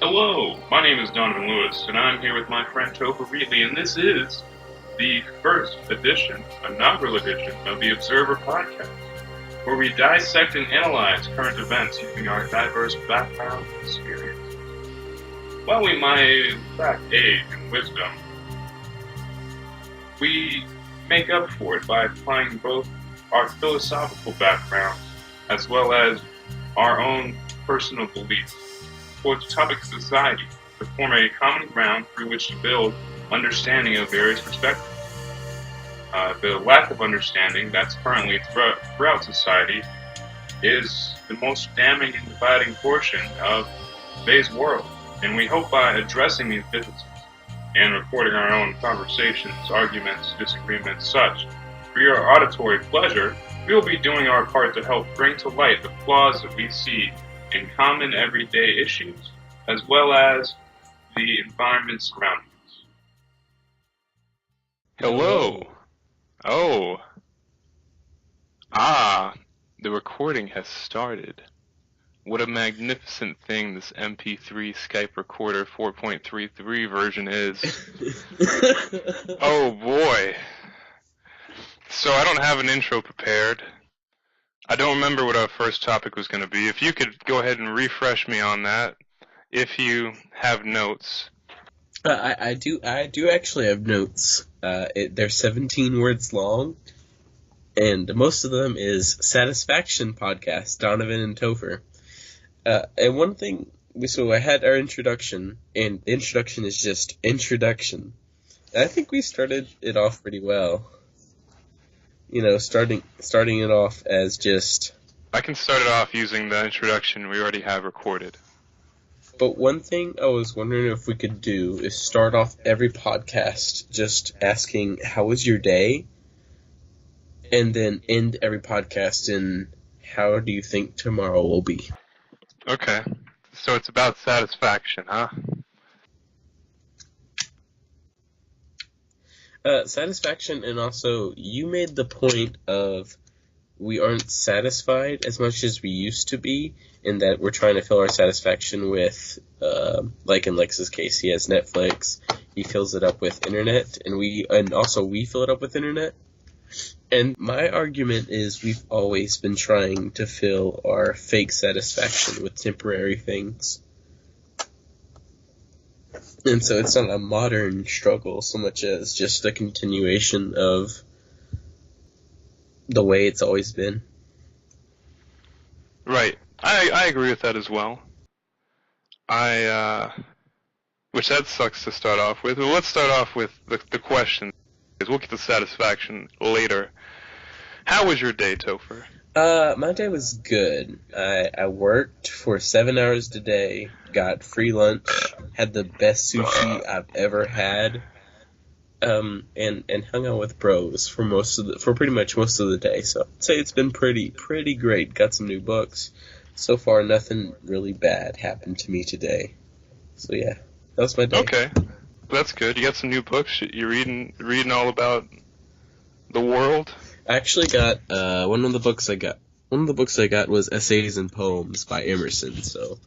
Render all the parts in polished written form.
Hello, my name is Donovin Lewis, and I'm here with my friend Topher Wheatley, and this is the first edition, inaugural edition, of the Observer Podcast, where we dissect and analyze current events using our diverse background and experience. While we might lack age and wisdom, we make up for it by applying both our philosophical backgrounds as well as our own personal beliefs towards topics of society to form a common ground through which to build understanding of various perspectives. The lack of understanding that's currently throughout society is the most damning and dividing portion of today's world, and we hope by addressing these differences and recording our own conversations, arguments, disagreements, such, for your auditory pleasure, we will be doing our part to help bring to light the flaws that we see in common everyday issues, as well as the environment surrounding us. Hello. The recording has started. What a magnificent thing this MP3 Skype Recorder 4.33 version is. Oh boy. So I don't have an intro prepared. I don't remember what our first topic was going to be. If you could go ahead and refresh me on that, if you have notes. I do actually have notes. They're 17 words long, and most of them is Satisfaction Podcast, Donovan and Topher. And one thing, so I had our introduction, and the introduction is just introduction. And I think we started it off pretty well. You know, starting it off as just... I can start it off using the introduction we already have recorded. But one thing I was wondering if we could do is start off every podcast just asking, how was your day? And then end every podcast in, how do you think tomorrow will be? Okay. So it's about satisfaction, huh? Satisfaction, and also, you made the point of we aren't satisfied as much as we used to be, in that we're trying to fill our satisfaction with, like in Lex's case, he has Netflix, he fills it up with internet, and also we fill it up with internet. And my argument is we've always been trying to fill our fake satisfaction with temporary things. And so it's not a modern struggle so much as just a continuation of the way it's always been. Right. I agree with that as well. Which that sucks to start off with. Well, let's start off with the question. We'll get to satisfaction later. How was your day, Topher? My day was good. I worked for 7 hours today, got free lunch, had the best sushi I've ever had, and hung out with bros for pretty much most of the day. So I'd say it's been pretty great. Got some new books. So far, nothing really bad happened to me today. So yeah, that was my day. Okay, that's good. You got some new books. You're reading all about the world. I actually got one of the books I got was Essays and Poems by Emerson. So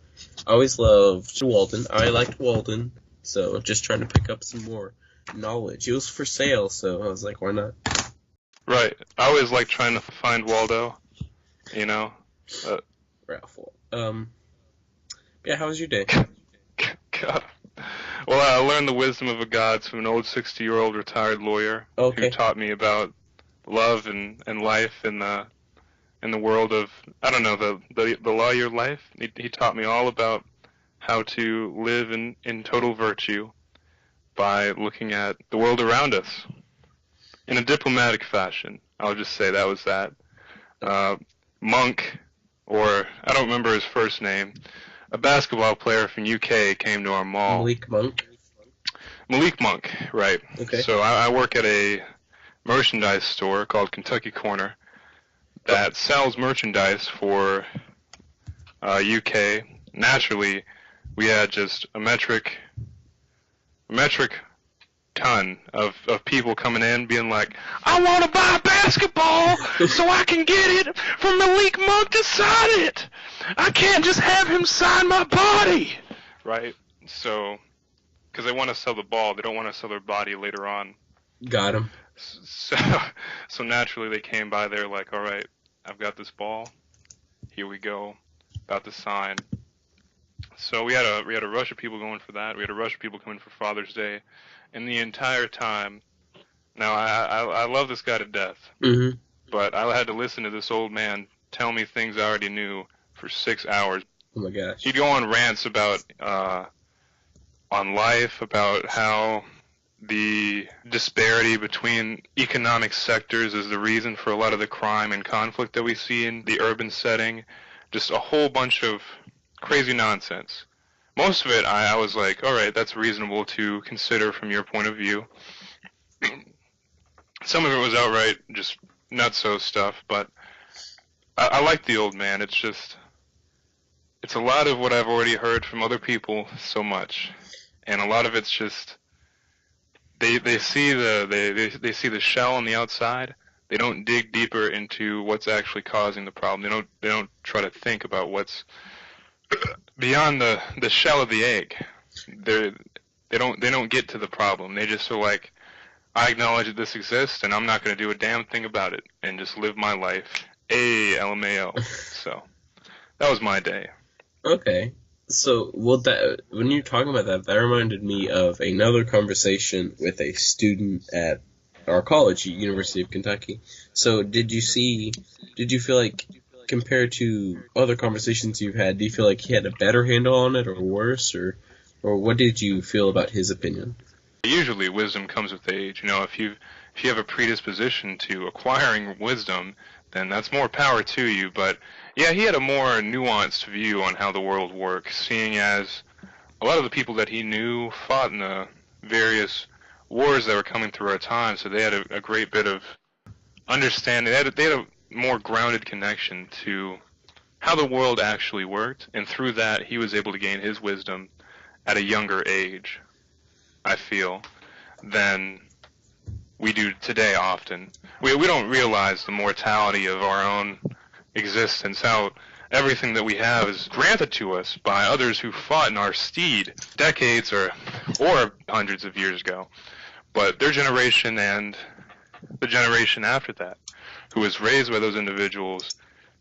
I always loved Walden. I liked Walden, so just trying to pick up some more knowledge. It was for sale, so I was like, why not? Right. I always like trying to find Waldo. You know. Ralph. Yeah. How was your day? God. Well, I learned the wisdom of the gods from an old 60-year-old retired lawyer who taught me about love and life in the world of, I don't know, the law of your life. He taught me all about how to live in total virtue by looking at the world around us in a diplomatic fashion. I'll just say that was that. Monk, or I don't remember his first name, a basketball player from UK came to our mall. Malik Monk, right. Okay. So I work at a merchandise store called Kentucky Corner that sells merchandise for UK. Naturally, we had just a metric ton of people coming in being like, I want to buy a basketball so I can get it from Malik Monk to sign it. I can't just have him sign my body. Right? So, because they want to sell the ball, they don't want to sell their body later on. Got him. So naturally they came by there like, all right, I've got this ball. Here we go. About to sign. So we had a rush of people going for that. We had a rush of people coming for Father's Day, and the entire time. Now I love this guy to death, but I had to listen to this old man tell me things I already knew for 6 hours. Oh my gosh. He'd go on rants about on life, about how the disparity between economic sectors is the reason for a lot of the crime and conflict that we see in the urban setting. Just a whole bunch of crazy nonsense. Most of it, I was like, all right, that's reasonable to consider from your point of view. Some of it was outright just nutso stuff, but I like the old man. It's a lot of what I've already heard from other people so much, and a lot of it's just they see the shell on the outside. They don't dig deeper into what's actually causing the problem. They don't try to think about what's beyond the shell of the egg. They don't get to the problem. They just are like, I acknowledge that this exists, and I'm not going to do a damn thing about it, and just live my life. LMAO. So that was my day. Okay. So, when you're talking about that reminded me of another conversation with a student at our college, University of Kentucky. So, did you feel like, compared to other conversations you've had, do you feel like he had a better handle on it, or worse, or what did you feel about his opinion? Usually, wisdom comes with age. If you have a predisposition to acquiring wisdom, then that's more power to you. But yeah, he had a more nuanced view on how the world works, seeing as a lot of the people that he knew fought in the various wars that were coming through our time, so they had a great bit of understanding. They had a more grounded connection to how the world actually worked, and through that he was able to gain his wisdom at a younger age, I feel, than we do today often. We don't realize the mortality of our own existence, how everything that we have is granted to us by others who fought in our stead decades or hundreds of years ago. But their generation and the generation after that, who was raised by those individuals,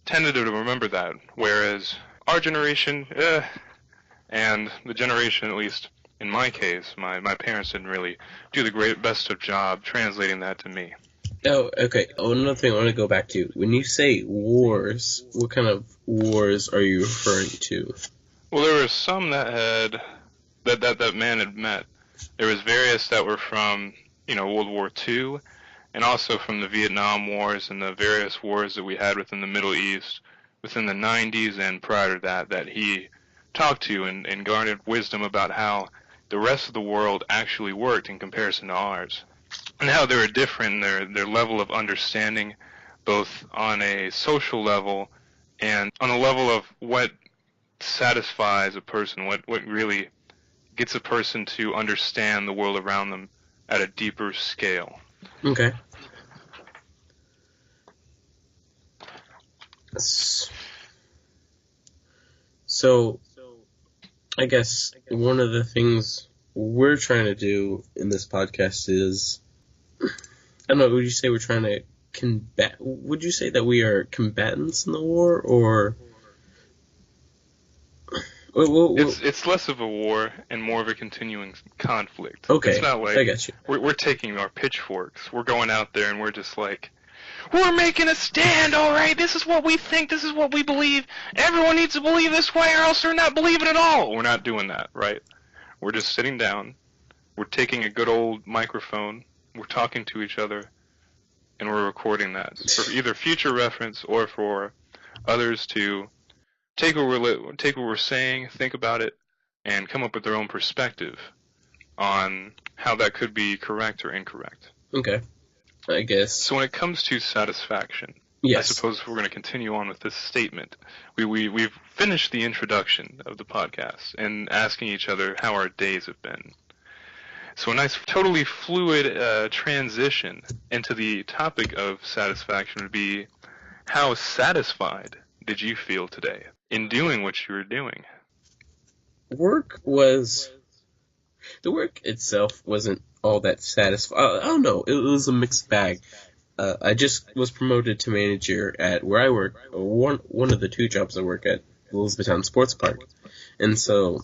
tended to remember that, whereas our generation, and the generation, at least in my case, my parents didn't really do the best of job translating that to me. Oh, okay. Another thing I want to go back to. When you say wars, what kind of wars are you referring to? Well, there were some that man had met. There was various that were from, World War II, and also from the Vietnam Wars and the various wars that we had within the Middle East, within the 90s and prior to that he talked to and garnered wisdom about how the rest of the world actually worked in comparison to ours, and how they were different in their level of understanding, both on a social level and on a level of what satisfies a person, what really gets a person to understand the world around them at a deeper scale. Okay. So, I guess one of the things we're trying to do in this podcast is, I don't know, would you say we're trying to would you say that we are combatants in the war, or? It's less of a war and more of a continuing conflict. Okay, it's not like I got you. We're taking our pitchforks. We're going out there and we're just like, we're making a stand, all right? This is what we think. This is what we believe. Everyone needs to believe this way or else they're not believing at all. We're not doing that, right? We're just sitting down. We're taking a good old microphone. We're talking to each other, and we're recording that for either future reference or for others to take what we're saying, think about it, and come up with their own perspective on how that could be correct or incorrect. Okay, I guess. So when it comes to satisfaction, yes. I suppose we're going to continue on with this statement. We've finished the introduction of the podcast and asking each other how our days have been. So a nice, totally fluid transition into the topic of satisfaction would be, how satisfied did you feel today in doing what you were doing? Work was The work itself wasn't all that satisfying. I don't know. It was a mixed bag. I just was promoted to manager at where I work, one of the two jobs I work at, Elizabethtown Sports Park. And so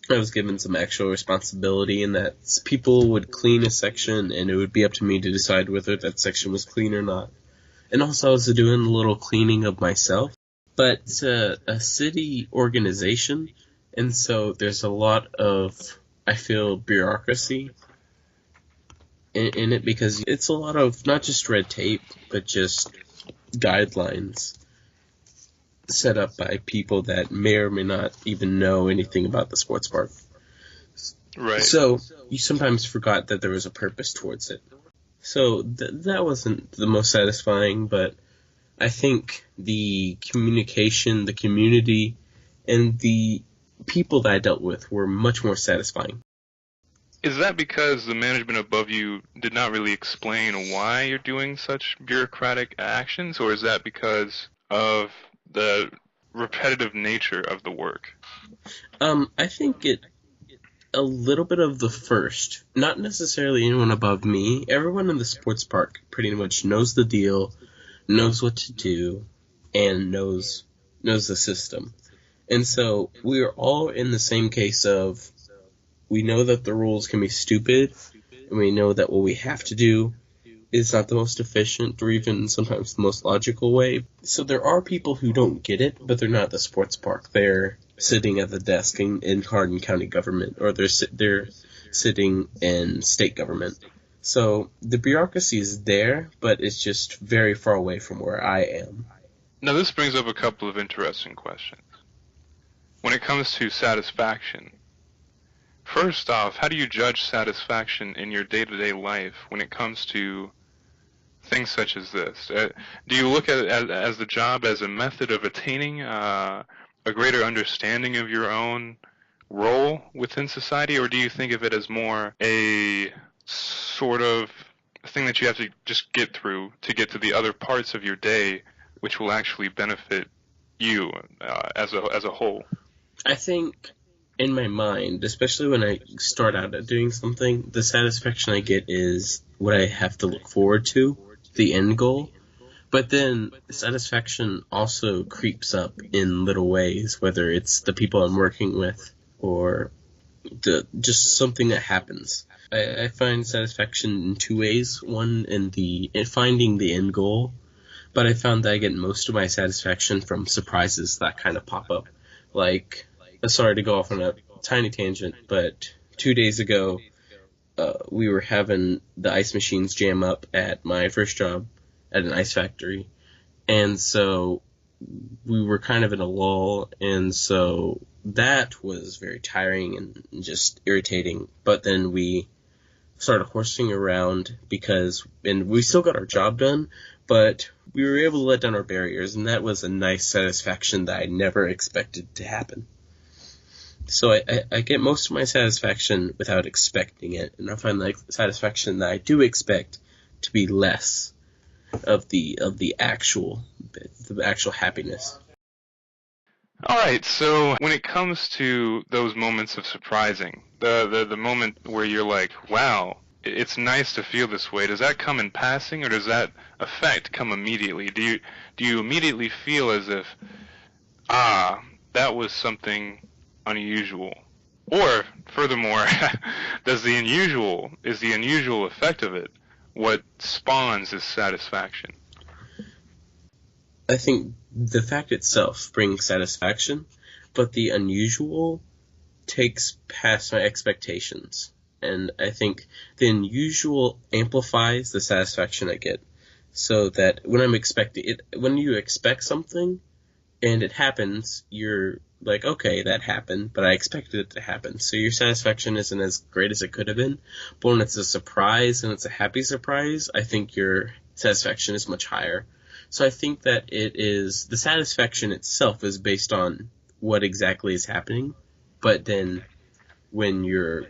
I was given some actual responsibility in that people would clean a section, and it would be up to me to decide whether that section was clean or not. And also I was doing a little cleaning of myself. But it's a city organization, and so there's a lot of, I feel, bureaucracy in it, because it's a lot of not just red tape, but just guidelines set up by people that may or may not even know anything about the sports park. Right. So you sometimes forgot that there was a purpose towards it. So that wasn't the most satisfying, but I think the communication, the community, and the people that I dealt with were much more satisfying. Is that because the management above you did not really explain why you're doing such bureaucratic actions, or is that because of the repetitive nature of the work? I think a little bit of the first. Not necessarily anyone above me. Everyone in the sports park pretty much knows the deal, knows what to do, and knows the system. And so we are all in the same case of, we know that the rules can be stupid, and we know that what we have to do is not the most efficient or even sometimes the most logical way. So there are people who don't get it, but they're not at the sports park. They're sitting at the desk in Hardin County government, or they're sitting in state government. So the bureaucracy is there, but it's just very far away from where I am. Now this brings up a couple of interesting questions. When it comes to satisfaction, first off, how do you judge satisfaction in your day-to-day life when it comes to things such as this? Do you look at it as the job as a method of attaining a greater understanding of your own role within society, or do you think of it as more a sort of thing that you have to just get through to get to the other parts of your day which will actually benefit you as a whole? I think in my mind, especially when I start out at doing something, the satisfaction I get is what I have to look forward to, the end goal. But then satisfaction also creeps up in little ways, whether it's the people I'm working with or just something that happens. I find satisfaction in two ways. One, in finding the end goal, but I found that I get most of my satisfaction from surprises that kind of pop up. Like, sorry to go off on a tiny tangent, but 2 days ago, we were having the ice machines jam up at my first job at an ice factory, and so we were kind of in a lull, and so that was very tiring and just irritating. But then we started horsing around and we still got our job done, but we were able to let down our barriers, and that was a nice satisfaction that I never expected to happen. So I get most of my satisfaction without expecting it, and I find like satisfaction that I do expect to be less of the actual happiness. All right, so when it comes to those moments of surprising, the moment where you're like, wow, it's nice to feel this way, does that come in passing, or does that effect come immediately? Do you immediately feel as if, that was something unusual? Or, furthermore, is the unusual effect of it what spawns this satisfaction? I think the fact itself brings satisfaction, but the unusual takes past my expectations. And I think the unusual amplifies the satisfaction I get. So that when you expect something and it happens, you're like, okay, that happened, but I expected it to happen. So your satisfaction isn't as great as it could have been. But when it's a surprise and it's a happy surprise, I think your satisfaction is much higher. So I think that the satisfaction itself is based on what exactly is happening. But then when your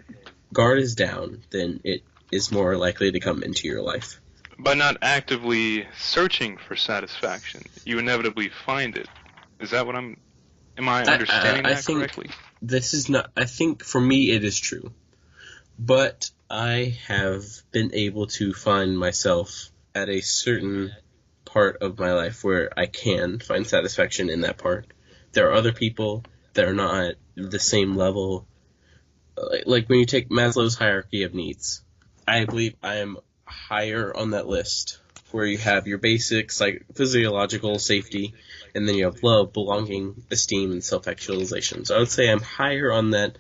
guard is down, then it is more likely to come into your life. By not actively searching for satisfaction, you inevitably find it. Is that what am I understanding that correctly? I think for me it is true. But I have been able to find myself at a certain part of my life where I can find satisfaction in that part. There are other people that are not at the same level. Like when you take Maslow's hierarchy of needs, I believe I am higher on that list, where you have your basics like physiological safety, and then you have love, belonging, esteem, and self-actualization. So I would say I'm higher on that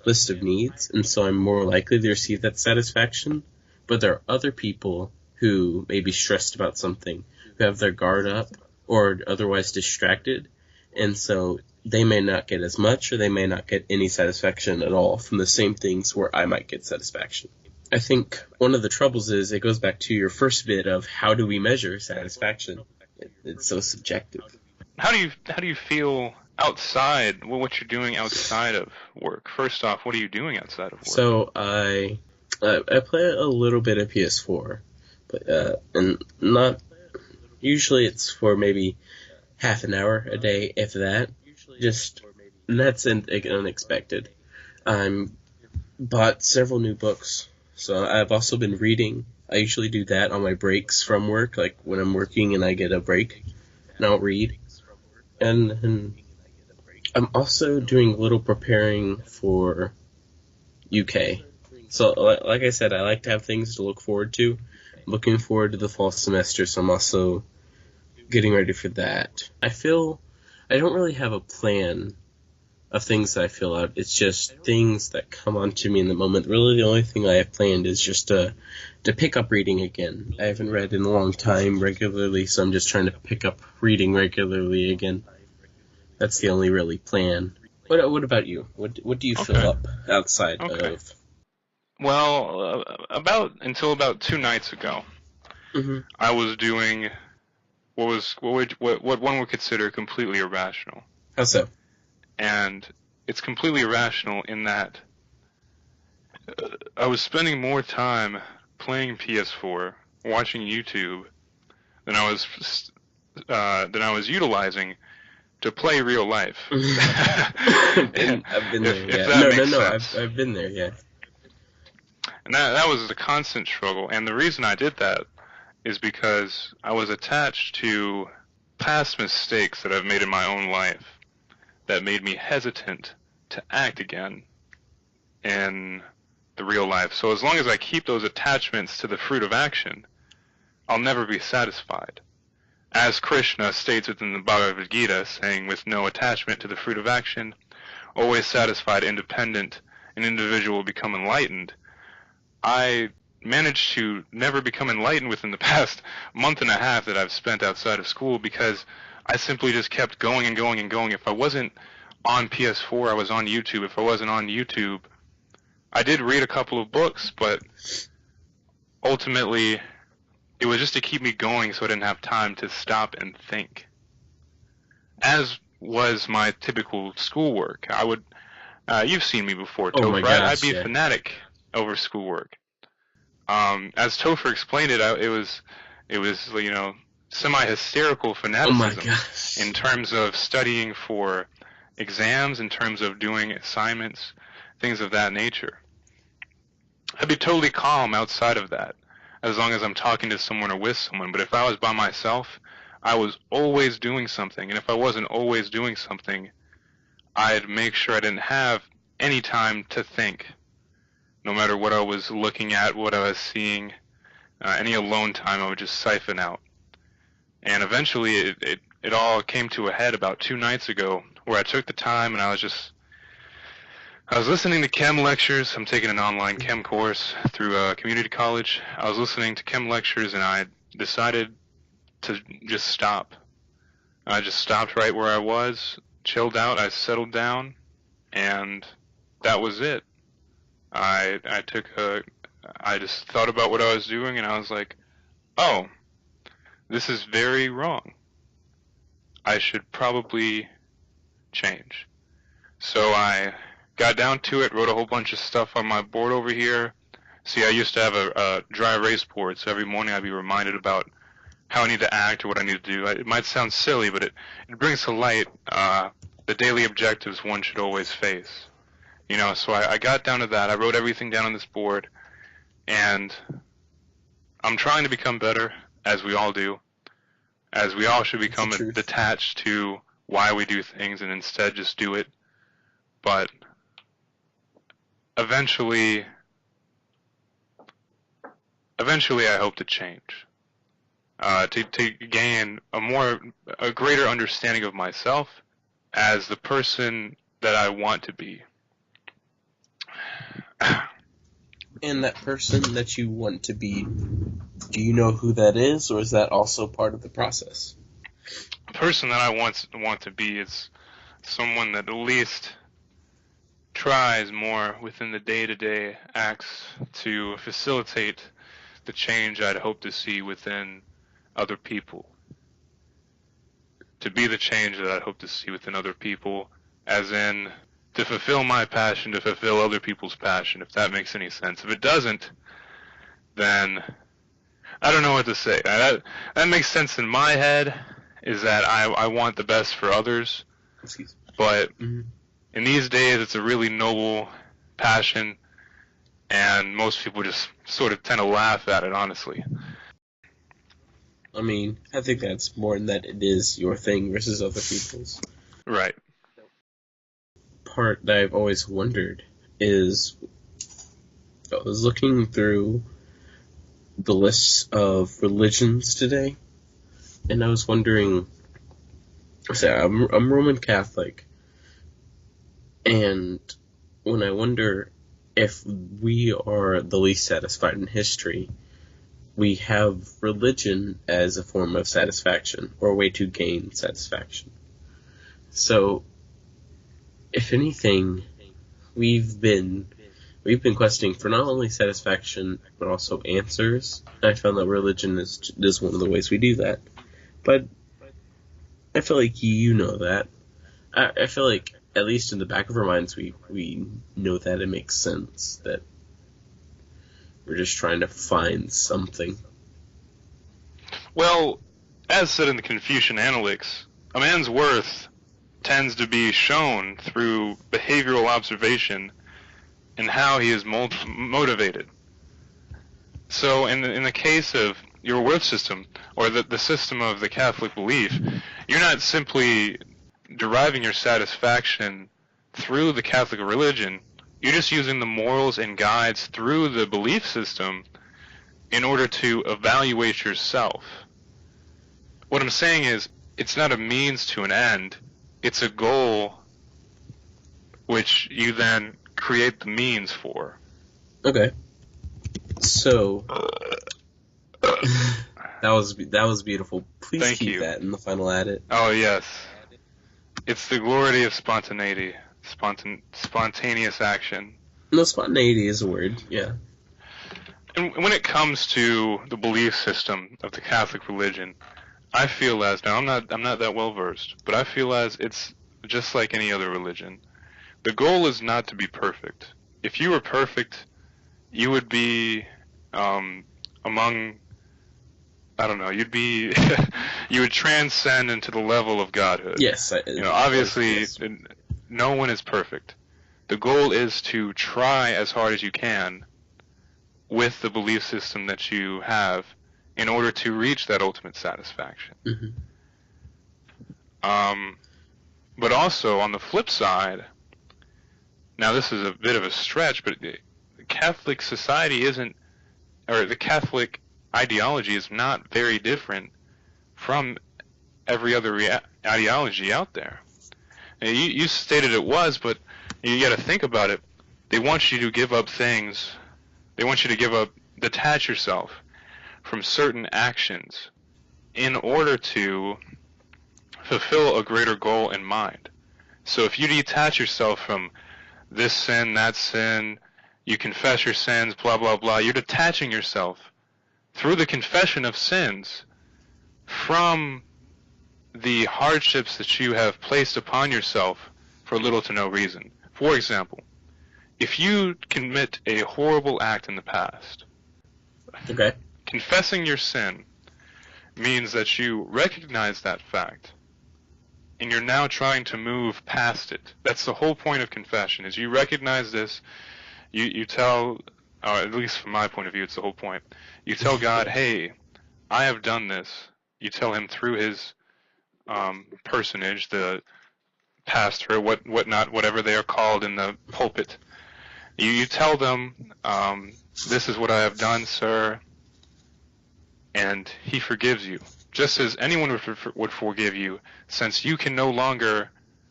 list of needs, and so I'm more likely to receive that satisfaction. But there are other people who may be stressed about something, who have their guard up, or otherwise distracted, and so they may not get as much, or they may not get any satisfaction at all from the same things where I might get satisfaction. I think one of the troubles is it goes back to your first bit of how do we measure satisfaction? It's so subjective. How do you feel outside? What you're doing outside of work? First off, what are you doing outside of work? So I play a little bit of PS4, but and not usually it's for maybe half an hour a day, if that. That's unexpected. I'm bought several new books, so I've also been reading. I usually do that on my breaks from work, like when I'm working and I get a break, and I'll read. And I'm also doing a little preparing for UK. So, like I said, I like to have things to look forward to. I'm looking forward to the fall semester, so I'm also getting ready for that. I don't really have a plan of things that I fill out. It's just things that come onto me in the moment. Really, the only thing I have planned is just to pick up reading again. I haven't read in a long time regularly, so I'm just trying to pick up reading regularly again. That's the only really plan. What about you? What do you fill up outside of? Well, until about 2 nights ago, I was doing what one would consider completely irrational. How so? And it's completely irrational in that I was spending more time playing PS4, watching YouTube, than I was utilizing to play real life. I've been there. Yeah. I've been there. Yeah. And that was the constant struggle. And the reason I did that is because I was attached to past mistakes that I've made in my own life that made me hesitant to act again in the real life. So as long as I keep those attachments to the fruit of action, I'll never be satisfied. As Krishna states within the Bhagavad Gita, saying, with no attachment to the fruit of action, always satisfied, independent, an individual will become enlightened. I managed to never become enlightened within the past month and a half that I've spent outside of school because I simply just kept going and going and going. If I wasn't on PS4, I was on YouTube. If I wasn't on YouTube, I did read a couple of books, but ultimately it was just to keep me going so I didn't have time to stop and think. As was my typical schoolwork. I would, you've seen me before, Topher. I'd be a fanatic over schoolwork. As Topher explained it, it was semi-hysterical fanaticism in terms of studying for exams, in terms of doing assignments, things of that nature. I'd be totally calm outside of that, as long as I'm talking to someone or with someone. But if I was by myself, I was always doing something. And if I wasn't always doing something, I'd make sure I didn't have any time to think. No matter what I was looking at, what I was seeing, any alone time I would just siphon out. And eventually it all came to a head about 2 nights ago, where I took the time and I was listening to chem lectures. I'm taking an online chem course through a community college. I was listening to chem lectures and I decided to just stop. I just stopped right where I was, chilled out, I settled down, and that was it. I just thought about what I was doing and I was like, oh, this is very wrong. I should probably change. So I got down to it, wrote a whole bunch of stuff on my board over here. See, I used to have a dry erase board, so every morning I'd be reminded about how I need to act or what I need to do. It might sound silly, but it brings to light the daily objectives one should always face. So I got down to that. I wrote everything down on this board, and I'm trying to become better, as we all do, as we all should become detached to why we do things and instead just do it. But eventually I hope to change, to gain a greater understanding of myself as the person that I want to be. And that person that you want to be, do you know who that is, or is that also part of the process? The person that I want to be is someone that at least tries more within the day-to-day acts to facilitate the change I'd hope to see within other people. To be the change that I'd hope to see within other people, as in to fulfill my passion, to fulfill other people's passion, if that makes any sense. If it doesn't, then I don't know what to say. That makes sense in my head, is that I want the best for others, but in these days it's a really noble passion, and most people just sort of tend to laugh at it, honestly. I mean, I think that's more than that it is your thing versus other people's. Right. Part that I've always wondered is, I was looking through the lists of religions today, and I was wondering, I'm Roman Catholic, and when I wonder if we are the least satisfied in history, we have religion as a form of satisfaction, or a way to gain satisfaction. So, if anything, we've been questing for not only satisfaction, but also answers. I found that religion is one of the ways we do that. But I feel like you know that. I feel like, at least in the back of our minds, we know that it makes sense, that we're just trying to find something. Well, as said in the Confucian Analects, a man's worth tends to be shown through behavioral observation and how he is motivated. So in the case of your worth system, or the system of the Catholic belief, you're not simply deriving your satisfaction through the Catholic religion, you're just using the morals and guides through the belief system in order to evaluate yourself. What I'm saying is, it's not a means to an end, it's a goal which you then create the means for. Okay. So, that was beautiful. Please Thank keep you. that in the final edit. Oh, yes. It's the glory of spontaneity. Spontaneous action. No, spontaneity is a word, yeah. And when it comes to the belief system of the Catholic religion, I feel as, now I'm not that well versed, but I feel as it's just like any other religion. The goal is not to be perfect. If you were perfect, you would be among, I don't know, you would transcend into the level of godhood. Yes. Obviously, yes. No one is perfect. The goal is to try as hard as you can with the belief system that you have in order to reach that ultimate satisfaction. Mm-hmm. But also, on the flip side, now this is a bit of a stretch, but the Catholic society the Catholic ideology is not very different from every other ideology out there. Now, you stated it was, but you got to think about it. They want you to give up things. They want you to detach yourself from certain actions in order to fulfill a greater goal in mind. So if you detach yourself from this sin, that sin, you confess your sins, blah, blah, blah, you're detaching yourself through the confession of sins from the hardships that you have placed upon yourself for little to no reason. For example, if you commit a horrible act in the past, okay, confessing your sin means that you recognize that fact and you're now trying to move past it. That's the whole point of confession, is you recognize this, you tell, or at least from my point of view, it's the whole point. You tell God, hey, I have done this. You tell him through his personage, the pastor, whatnot, whatever they are called in the pulpit. You tell them, this is what I have done, sir, and he forgives you, just as anyone would forgive you, since you can no longer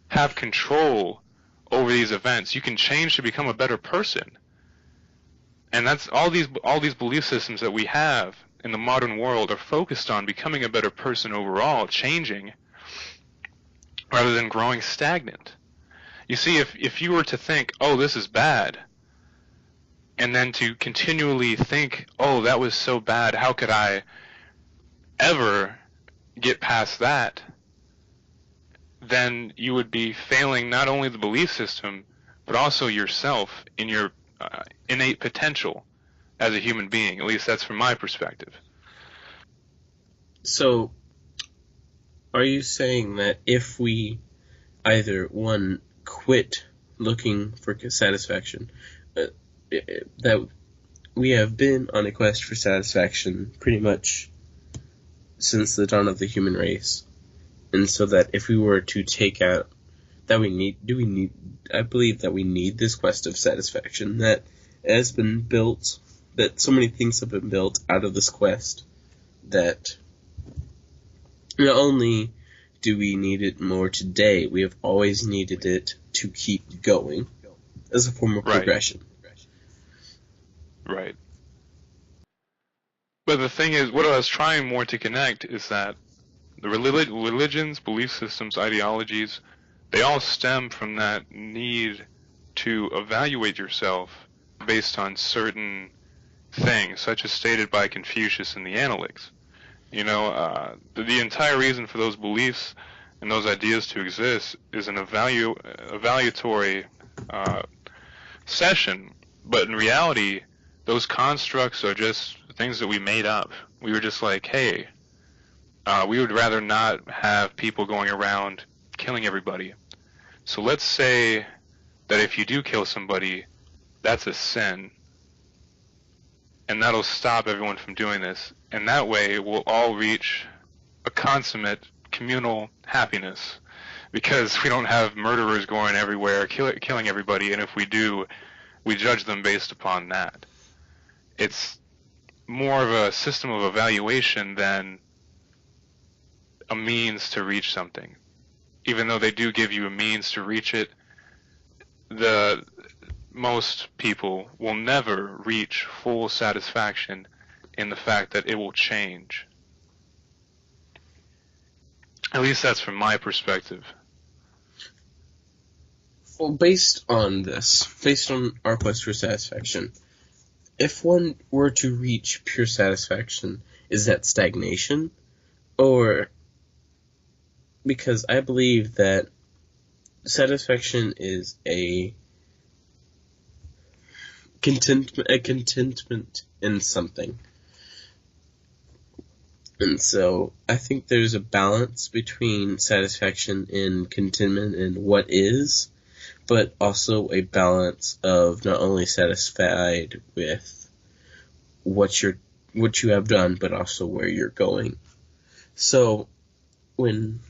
have control over these events. You can change to become a better person. And that's all these belief systems that we have in the modern world are focused on becoming a better person overall, changing, rather than growing stagnant. You see, if you were to think, oh, this is bad, and then to continually think, oh, that was so bad, how could I ever get past that, then you would be failing not only the belief system, but also yourself in your innate potential as a human being. At least that's from my perspective. So, are you saying that if we either, one, quit looking for satisfaction, that we have been on a quest for satisfaction pretty much since the dawn of the human race, and so that if we were to take out that I believe that we need this quest of satisfaction that has been built, that so many things have been built out of this quest, that not only do we need it more today, we have always needed it to keep going as a form of progression. Right. But the thing is, what I was trying more to connect is that the religions, belief systems, ideologies, they all stem from that need to evaluate yourself based on certain things, such as stated by Confucius in the Analects. You know, the entire reason for those beliefs and those ideas to exist is an evaluatory session, but in reality, those constructs are just things that we made up. We were just like, hey, we would rather not have people going around killing everybody. So let's say that if you do kill somebody, that's a sin. And that'll stop everyone from doing this. And that way we'll all reach a consummate communal happiness. Because we don't have murderers going everywhere, killing everybody, and if we do, we judge them based upon that. It's more of a system of evaluation than a means to reach something. Even though they do give you a means to reach it, most people will never reach full satisfaction in the fact that it will change. At least that's from my perspective. Well, based on our quest for satisfaction, if one were to reach pure satisfaction, is that stagnation? Or, because I believe that satisfaction is a contentment in something. And so I think there's a balance between satisfaction and contentment in what is, but also a balance of not only satisfied with what you have done, but also where you're going. So when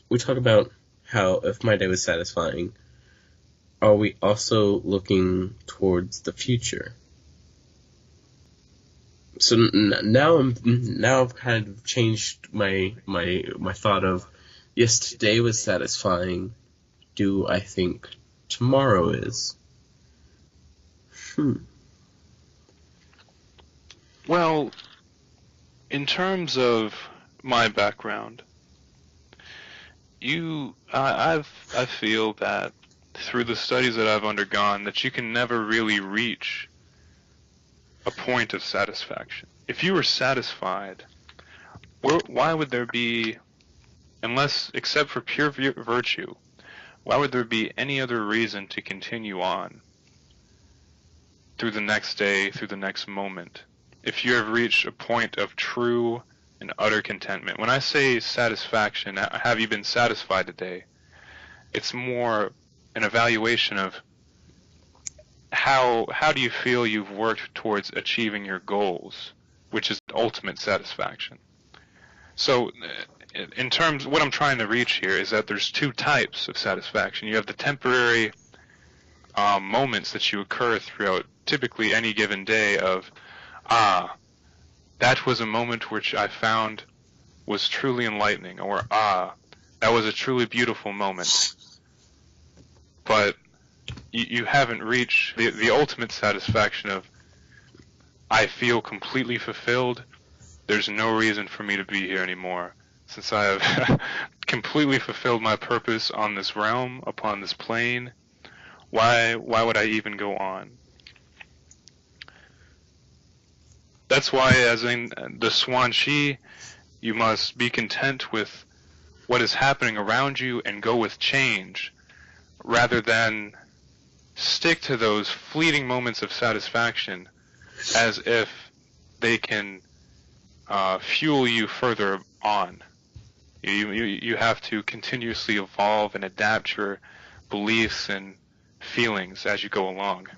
we talk about how if my day was satisfying, are we also looking towards the future? So now I've kind of changed my thought of, yes, today was satisfying. Do I think tomorrow is? Well, in terms of my background, I feel that through the studies that I've undergone, that you can never really reach a point of satisfaction. If you were satisfied, why would there be, except for pure virtue, why would there be any other reason to continue on through the next day, through the next moment, if you have reached a point of true and utter contentment? When I say satisfaction, have you been satisfied today? It's more an evaluation of how do you feel you've worked towards achieving your goals, which is ultimate satisfaction. So in terms, what I'm trying to reach here is that there's two types of satisfaction. You have the temporary moments that you occur throughout typically any given day of, that was a moment which I found was truly enlightening, or that was a truly beautiful moment. But you haven't reached the ultimate satisfaction of, I feel completely fulfilled. There's no reason for me to be here anymore, since I have completely fulfilled my purpose on this realm, upon this plane. Why would I even go on? That's why, as in the Swan Shi, you must be content with what is happening around you and go with change, rather than stick to those fleeting moments of satisfaction as if they can fuel you further on. You have to continuously evolve and adapt your beliefs and feelings as you go along.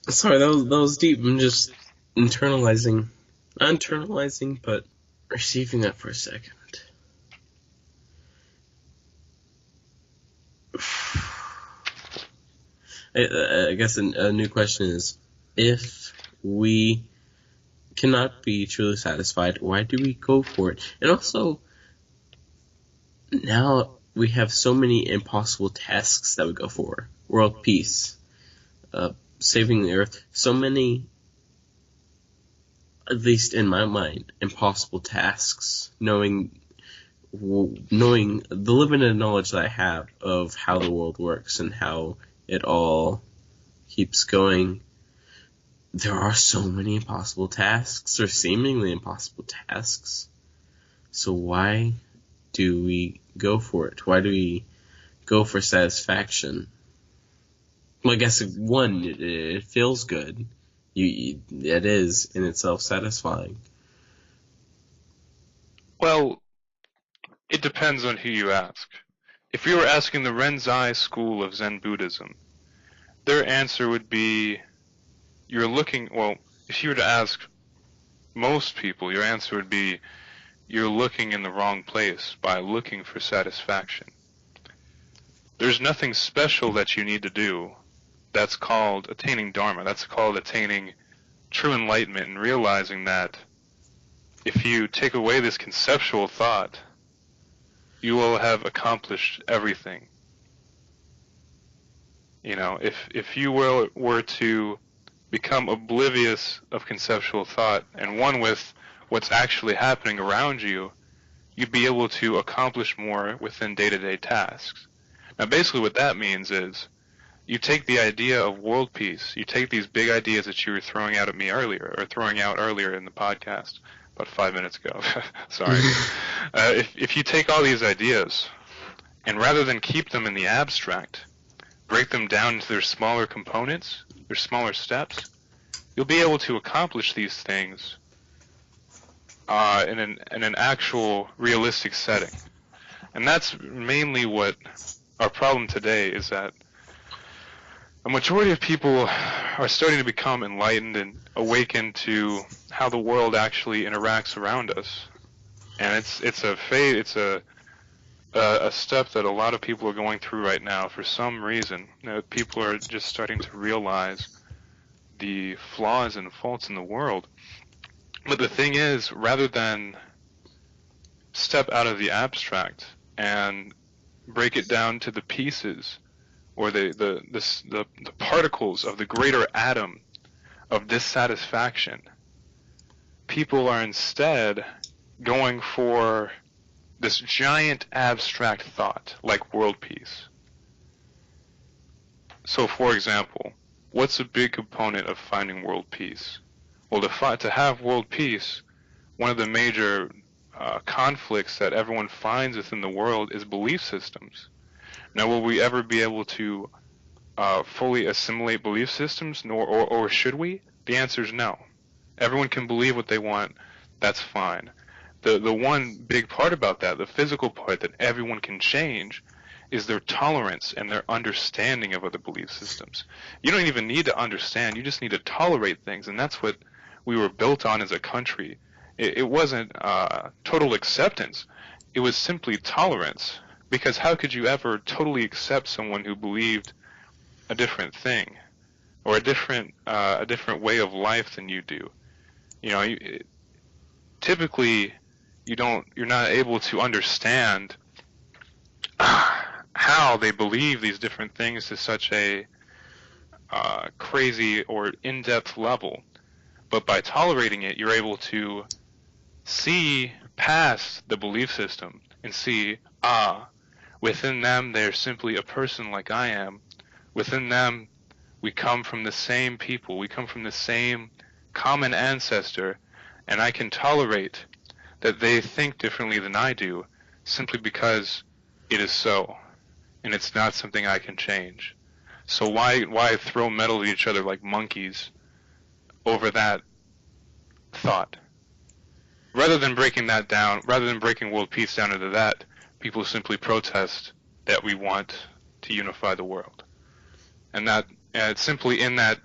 Sorry, that was deep. I'm just not internalizing, but receiving that for a second. I guess a new question is, if we cannot be truly satisfied, why do we go for it? And also, now we have so many impossible tasks that we go for. World peace, saving the earth, so many, at least in my mind, impossible tasks, knowing the limited knowledge that I have of how the world works and how it all keeps going. There are so many impossible tasks, or seemingly impossible tasks. So why do we go for it? Why do we go for satisfaction? Well, I guess one, it feels good. It is in itself satisfying. Well, it depends on who you ask. If you were asking the Renzai school of Zen Buddhism, their answer would be, if you were to ask most people, your answer would be, you're looking in the wrong place by looking for satisfaction. There's nothing special that you need to do. That's called attaining Dharma. That's called attaining true enlightenment and realizing that if you take away this conceptual thought, you will have accomplished everything. You know, if you were to become oblivious of conceptual thought and one with what's actually happening around you, you'd be able to accomplish more within day-to-day tasks. Now, basically what that means is, you take the idea of world peace, you take these big ideas that you were throwing out at me earlier, or throwing out earlier in the podcast, about 5 minutes ago, sorry. If you take all these ideas, and rather than keep them in the abstract, break them down into their smaller components, their smaller steps, you'll be able to accomplish these things in an actual realistic setting. And that's mainly what our problem today is, that a majority of people are starting to become enlightened and awakened to how the world actually interacts around us. And it's a step that a lot of people are going through right now for some reason. You know, people are just starting to realize the flaws and faults in the world. But the thing is, rather than step out of the abstract and break it down to the pieces, or the particles of the greater atom of dissatisfaction, people are instead going for this giant abstract thought like world peace. So, for example, what's a big component of finding world peace? Well, to have world peace, one of the major conflicts that everyone finds within the world is belief systems. Now, will we ever be able to fully assimilate belief systems, or should we? The answer is no. Everyone can believe what they want. That's fine. The one big part about that, the physical part that everyone can change, is their tolerance and their understanding of other belief systems. You don't even need to understand, you just need to tolerate things, and that's what we were built on as a country. It wasn't total acceptance, it was simply tolerance, because how could you ever totally accept someone who believed a different thing, or a different way of life than you do? You know, typically you're not able to understand how they believe these different things to such a crazy or in-depth level. But by tolerating it, you're able to see past the belief system and see, within them they're simply a person like I am. Within them we come from the same people, we come from the same common ancestor, and I can tolerate that they think differently than I do simply because it is so, and it's not something I can change. So why throw metal at each other like monkeys over that thought? Rather than breaking that down, rather than breaking world peace down into that, people simply protest that we want to unify the world. And that it's simply in that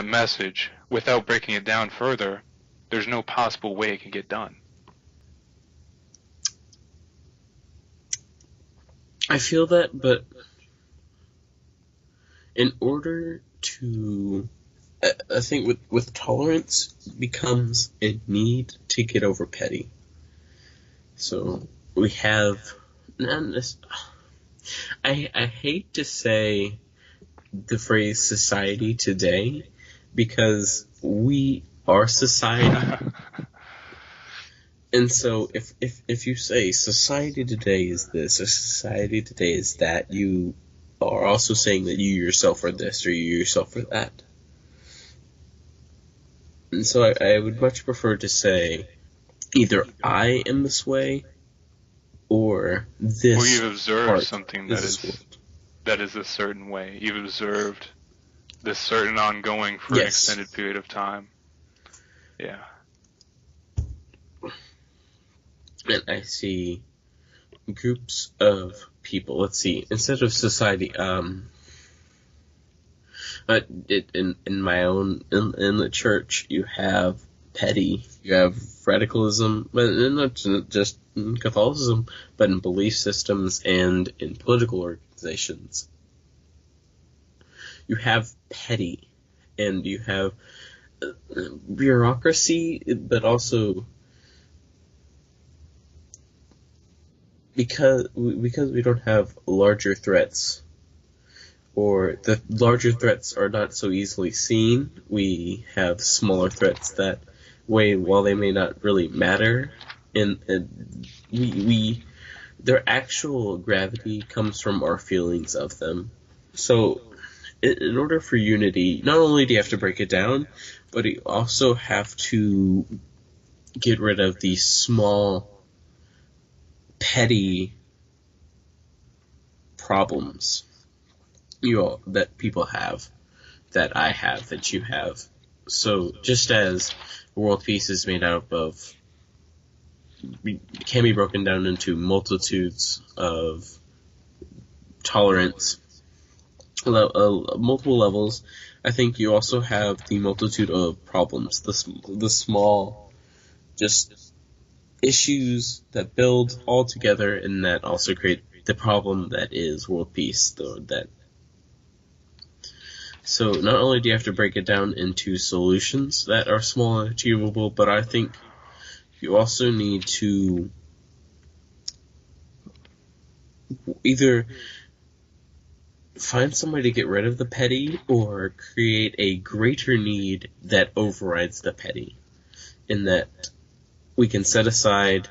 message, without breaking it down further, there's no possible way it can get done. I feel that, but in order to, I think with tolerance becomes a need to get over petty. So we have, I hate to say the phrase society today, because we are society. And so if you say society today is this or society today is that, you are also saying that you yourself are this or you yourself are that. And so I would much prefer to say either I am this way or this. Or you've observed something that is a certain way. You've observed this certain ongoing for an extended period of time. Yeah. And I see groups of people. Let's see. Instead of society, in my own in the church, you have petty, you have radicalism, but not just in Catholicism, but in belief systems and in political organizations. You have petty, and you have bureaucracy, but also because we don't have larger threats, or the larger threats are not so easily seen, we have smaller threats that, while they may not really matter, and their actual gravity comes from our feelings of them. So in order for unity, not only do you have to break it down, but you also have to get rid of these small, petty problems that people have, that I have, that you have. So just as world peace is made up of, can be broken down into multitudes of tolerance, multiple levels, I think you also have the multitude of problems, the small, just issues that build all together and that also create the problem that is world peace. So not only do you have to break it down into solutions that are small and achievable, but I think you also need to either find some way to get rid of the petty or create a greater need that overrides the petty, in that we can set aside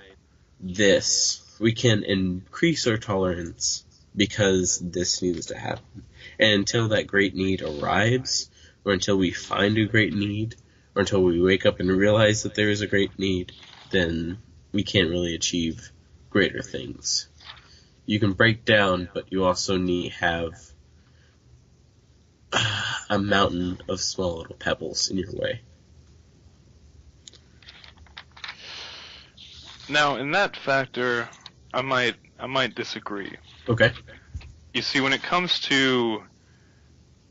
this. We can increase our tolerance because this needs to happen. And until that great need arrives, or until we find a great need, or until we wake up and realize that there is a great need, then we can't really achieve greater things. You can break down, but you also have a mountain of small little pebbles in your way. Now, in that factor, I might disagree. Okay. You see, when it comes to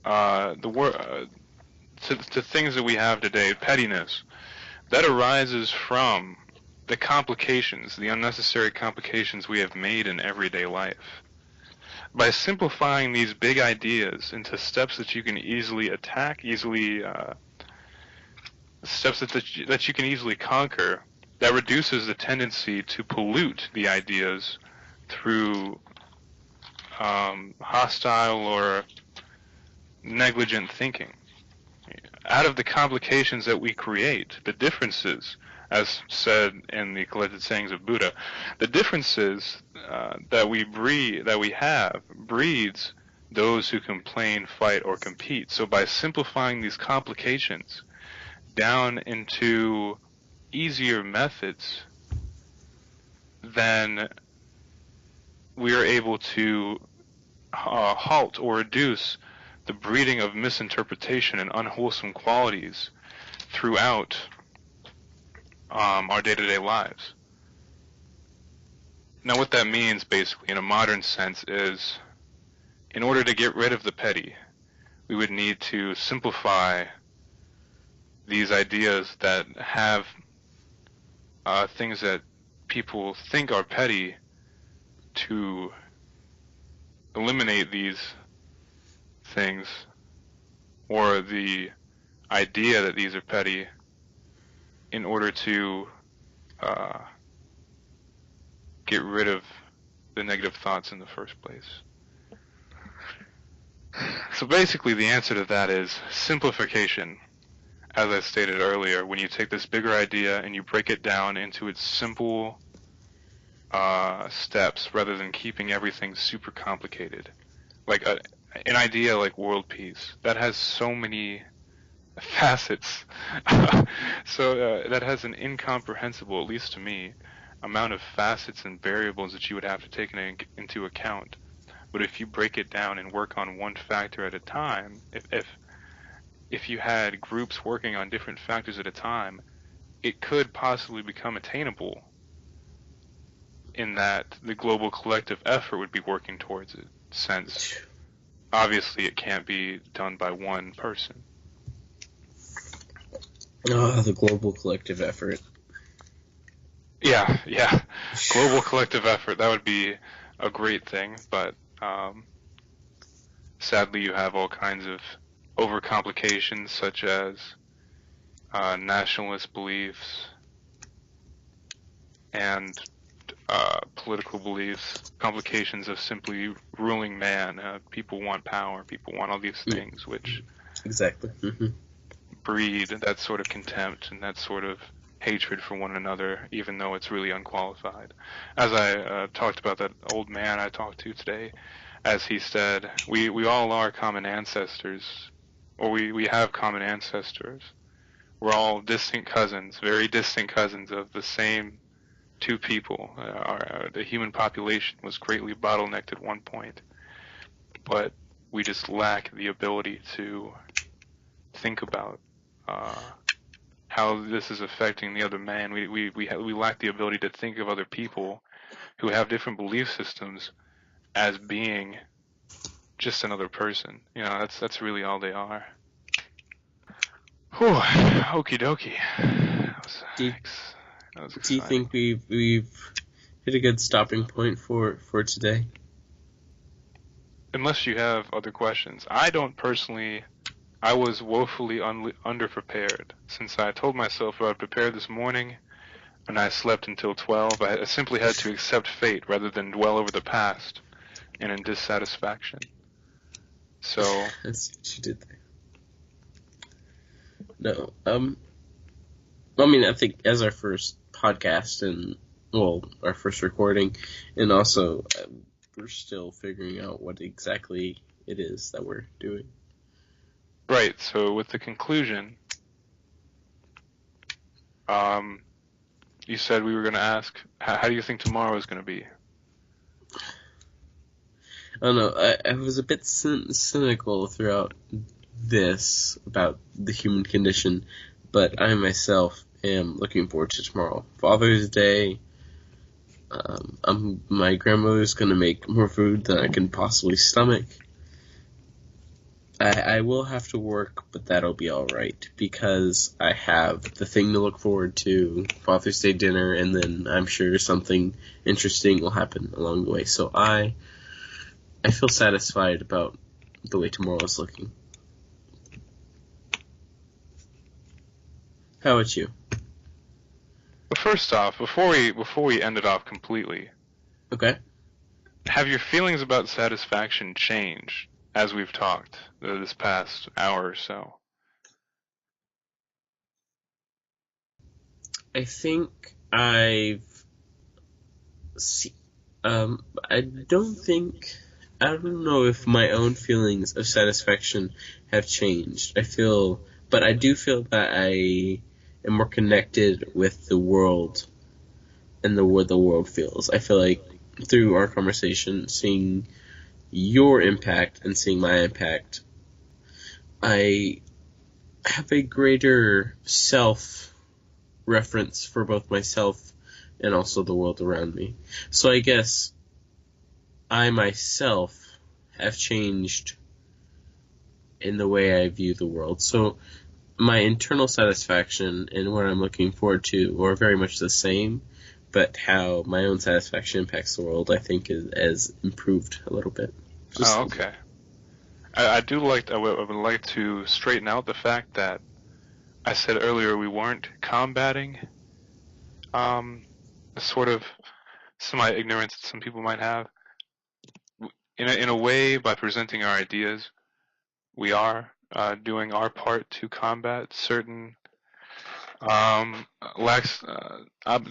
to things that we have today, pettiness, that arises from the complications, the unnecessary complications we have made in everyday life. By simplifying these big ideas into steps that you can easily attack, steps that you can easily conquer, that reduces the tendency to pollute the ideas through hostile or negligent thinking. Out of the complications that we create, the differences, as said in the collected sayings of Buddha, the differences that we have breeds those who complain, fight, or compete. So by simplifying these complications down into easier methods, then we are able to halt or reduce the breeding of misinterpretation and unwholesome qualities throughout our day-to-day lives. Now, what that means, basically, in a modern sense, is in order to get rid of the petty, we would need to simplify these ideas that have things that people think are petty, to eliminate these things, or the idea that these are petty, in order to get rid of the negative thoughts in the first place. So basically the answer to that is simplification. As I stated earlier, when you take this bigger idea and you break it down into its simple steps, rather than keeping everything super complicated. Like an idea like world peace, that has so many facets. So that has an incomprehensible, at least to me, amount of facets and variables that you would have to take into account. But if you break it down and work on one factor at a time, if you had groups working on different factors at a time, it could possibly become attainable, in that the global collective effort would be working towards it, since obviously it can't be done by one person. The global collective effort. Yeah. Global collective effort, that would be a great thing, but sadly you have all kinds of overcomplications, such as nationalist beliefs and political beliefs, complications of simply ruling man. People want power, people want all these things, which exactly breed that sort of contempt and that sort of hatred for one another, even though it's really unqualified. As I talked about that old man I talked to today, as he said, we all are common ancestors, or we have common ancestors. We're all distant cousins, very distant cousins of the same two people. The human population was greatly bottlenecked at one point, but we just lack the ability to think about how this is affecting the other man. We lack the ability to think of other people who have different belief systems as being just another person. You know, that's really all they are. Whew, okie dokie. Do you think we've hit a good stopping point for today? Unless you have other questions. I don't personally. I was woefully underprepared, since I told myself I would prepare this morning, and I slept until 12. I simply had to accept fate rather than dwell over the past and in dissatisfaction. So that's what you did there. No, I mean, I think as our first podcast and, well, our first recording, and also we're still figuring out what exactly it is that we're doing. Right, so with the conclusion, you said we were going to ask, how do you think tomorrow is going to be? I don't know, I was a bit cynical throughout this about the human condition, but I myself am looking forward to tomorrow. Father's Day, My grandmother's gonna make more food than I can possibly stomach. I will have to work, but that'll be alright, because I have the thing to look forward to, Father's Day dinner, and then I'm sure something interesting will happen along the way. So I feel satisfied about the way tomorrow is looking. How about you? Well, first off, before we end it off completely, Okay. have your feelings about satisfaction changed as we've talked this past hour or so? I think I don't know if my own feelings of satisfaction have changed. But I do feel that I am more connected with the world and the way the world feels. I feel like through our conversation, seeing your impact and seeing my impact, I have a greater self-reference for both myself and also the world around me. So I guess I myself have changed in the way I view the world. So my internal satisfaction and what I'm looking forward to are very much the same, but how my own satisfaction impacts the world, I think, has improved a little bit. Okay. I would like to straighten out the fact that I said earlier we weren't combating sort of semi-ignorance that some people might have. In a way, by presenting our ideas, we are doing our part to combat certain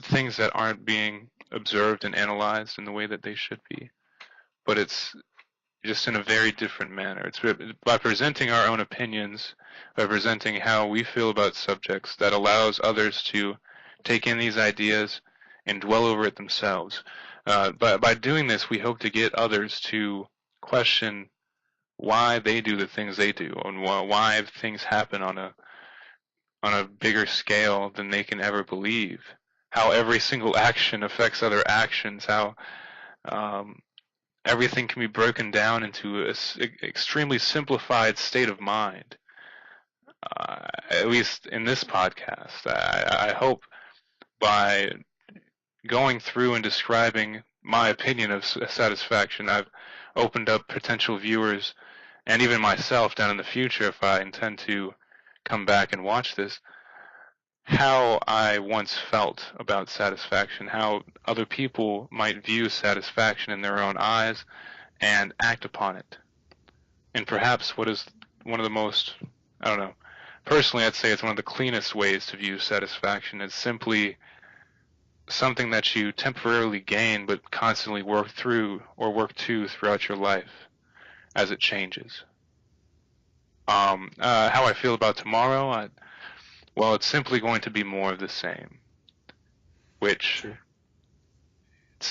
things that aren't being observed and analyzed in the way that they should be. But it's just in a very different manner. It's by presenting our own opinions, by presenting how we feel about subjects, that allows others to take in these ideas and dwell over it themselves. By doing this, we hope to get others to question why they do the things they do, and why things happen on a bigger scale than they can ever believe. How every single action affects other actions. How everything can be broken down into an extremely simplified state of mind. At least in this podcast, I hope by going through and describing my opinion of satisfaction, I've opened up potential viewers and even myself down in the future, if I intend to come back and watch this, how I once felt about satisfaction, how other people might view satisfaction in their own eyes and act upon it. And perhaps what is one of the most, I don't know, personally I'd say it's one of the cleanest ways to view satisfaction. It's simply something that you temporarily gain but constantly work through or work to throughout your life as it changes. How I feel about tomorrow, well, it's simply going to be more of the same, which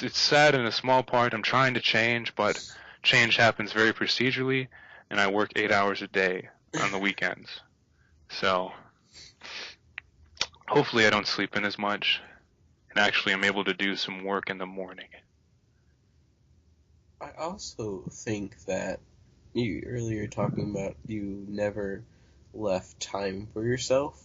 it's sad in a small part. I'm trying to change, but change happens very procedurally, and I work 8 hours a day on the weekends. So hopefully I don't sleep in as much, and actually I'm able to do some work in the morning. I also think that you earlier talking about you never left time for yourself,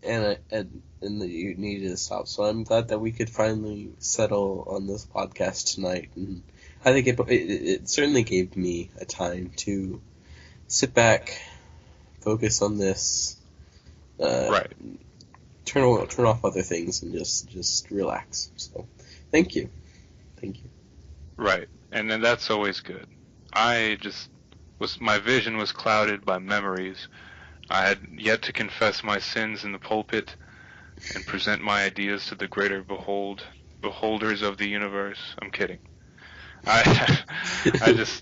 and that you needed to stop. So I'm glad that we could finally settle on this podcast tonight, and I think it certainly gave me a time to sit back, focus on this, Right. turn off other things, and just relax. So thank you. Right. And then that's always good. My vision was clouded by memories. I had yet to confess my sins in the pulpit and present my ideas to the greater beholders of the universe. I'm kidding. I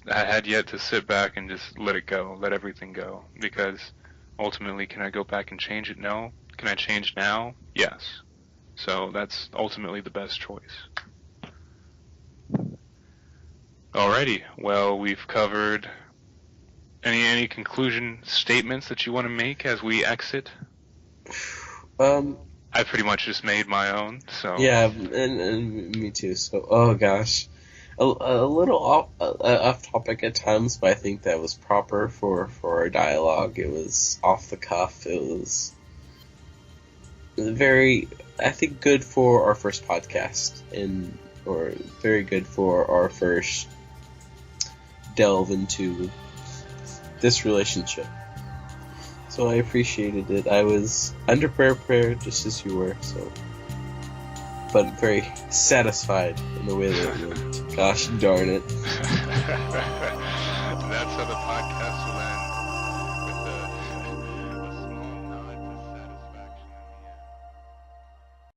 had yet to sit back and just let it go, let everything go. Because ultimately, can I go back and change it? No. Can I change now? Yes. So that's ultimately the best choice. Alrighty, well, we've covered any conclusion statements that you want to make as we exit? I pretty much just made my own. So yeah, and me too. So, oh gosh, a little off topic at times, but I think that was proper for our dialogue. It was off the cuff. It was very, I think, good for our first podcast, or very good for our first delve into this relationship. So I appreciated it. I was underprepared, just as you were, so, but very satisfied in the way that it went. Gosh darn it. That's how the podcast will end.